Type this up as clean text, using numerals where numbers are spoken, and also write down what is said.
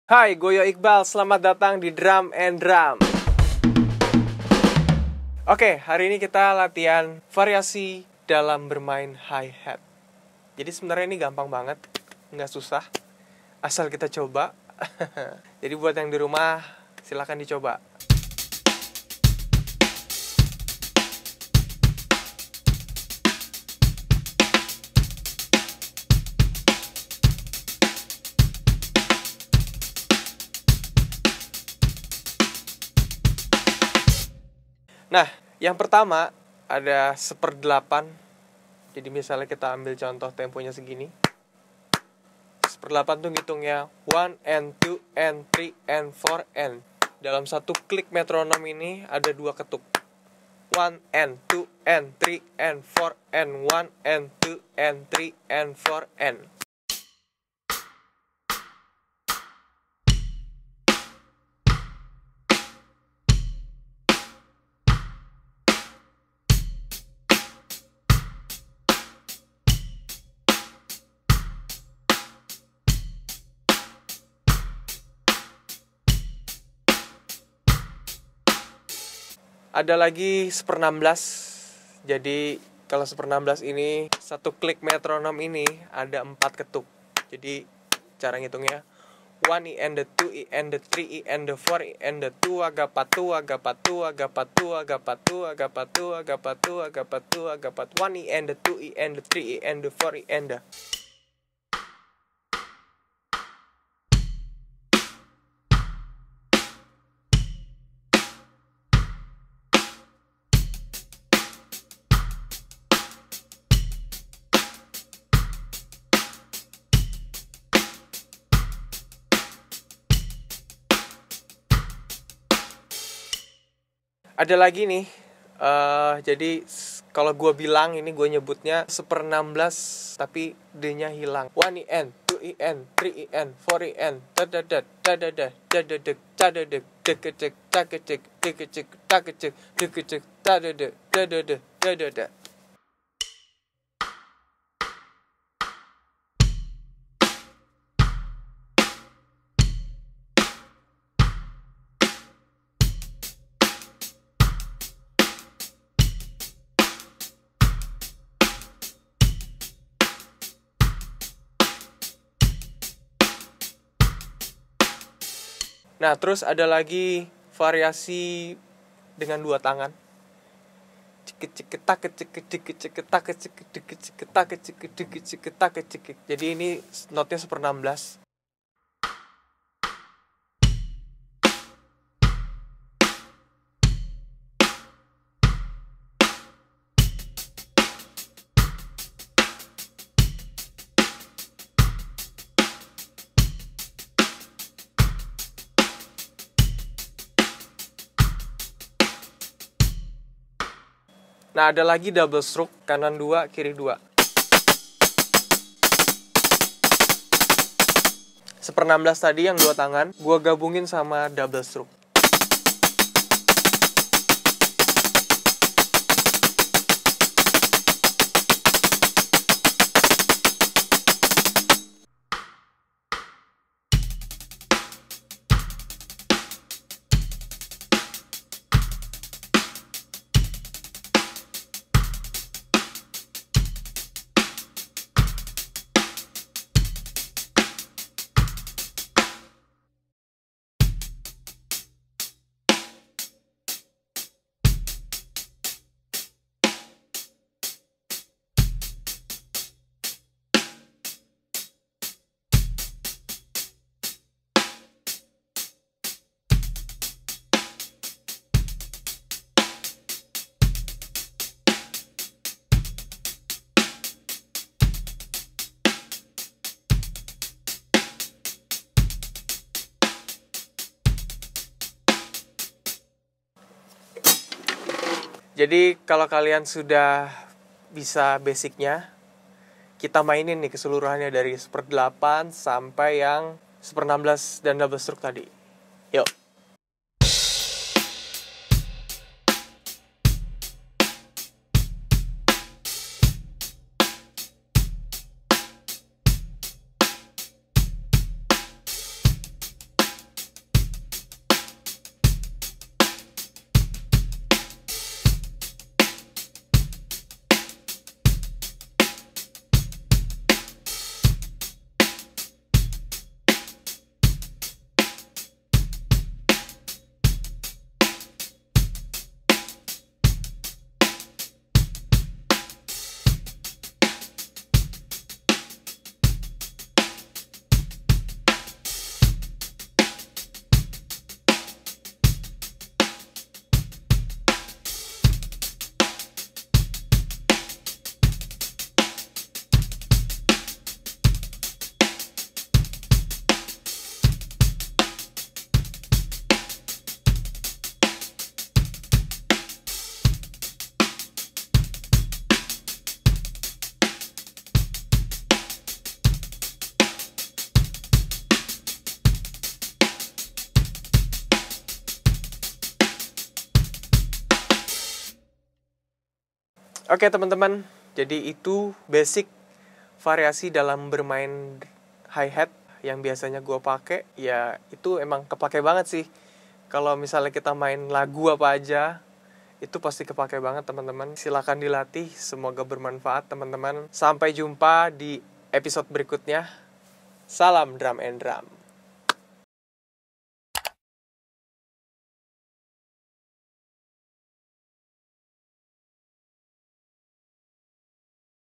Hai, Goyo Iqbal, selamat datang di Drum and Drum. Oke, hari ini kita latihan variasi dalam bermain hi-hat. Jadi sebenarnya ini gampang banget, nggak susah, asal kita coba. Jadi buat yang di rumah, silakan dicoba. Nah, yang pertama ada 1/8. Jadi misalnya kita ambil contoh temponya segini. 1/8 tuh ngitungnya 1 and 2 and 3 and 4 and. Dalam satu klik metronom ini ada 2 ketuk. 1 and 2 and 3 and 4 and 1 and 2 and 3 and 4 and. Ada lagi 1/16. Jadi kalau 1/16 ini satu klik metronom ini ada 4 ketuk. Jadi cara ngitungnya 1 E and the 2 E and the 3 E and the 4 E and the 2 agapatu agapatu agapatu agapatu agapatu agapatu agapatu agapat 1 E and the 2 E and the 3 E and the 4 E and the. Ada lagi nih, jadi kalau gue bilang ini gue nyebutnya 1/16 tapi D-nya hilang. 1 EN, 2 EN, 3 EN, 4 EN, dadadad, dadadad, dadadeg, dadadeg, dekecek, takecek, dekecek, takecek, dekecek, dadadeg, dadadeg, dadadeg. Nah, terus ada lagi variasi dengan 2 tangan. Jadi ini notnya 1/16. Nah, ada lagi double stroke, kanan 2, kiri 2. 1/16 tadi yang 2 tangan, gua gabungin sama double stroke. Jadi kalau kalian sudah bisa basicnya, kita mainin nih keseluruhannya dari 1/8 sampai yang 1/16 dan double stroke tadi. Yuk. Oke teman-teman, jadi itu basic variasi dalam bermain hi-hat yang biasanya gue pakai. Ya itu emang kepake banget sih. Kalau misalnya kita main lagu apa aja, itu pasti kepake banget teman-teman. Silakan dilatih, semoga bermanfaat teman-teman. Sampai jumpa di episode berikutnya. Salam drum and drum.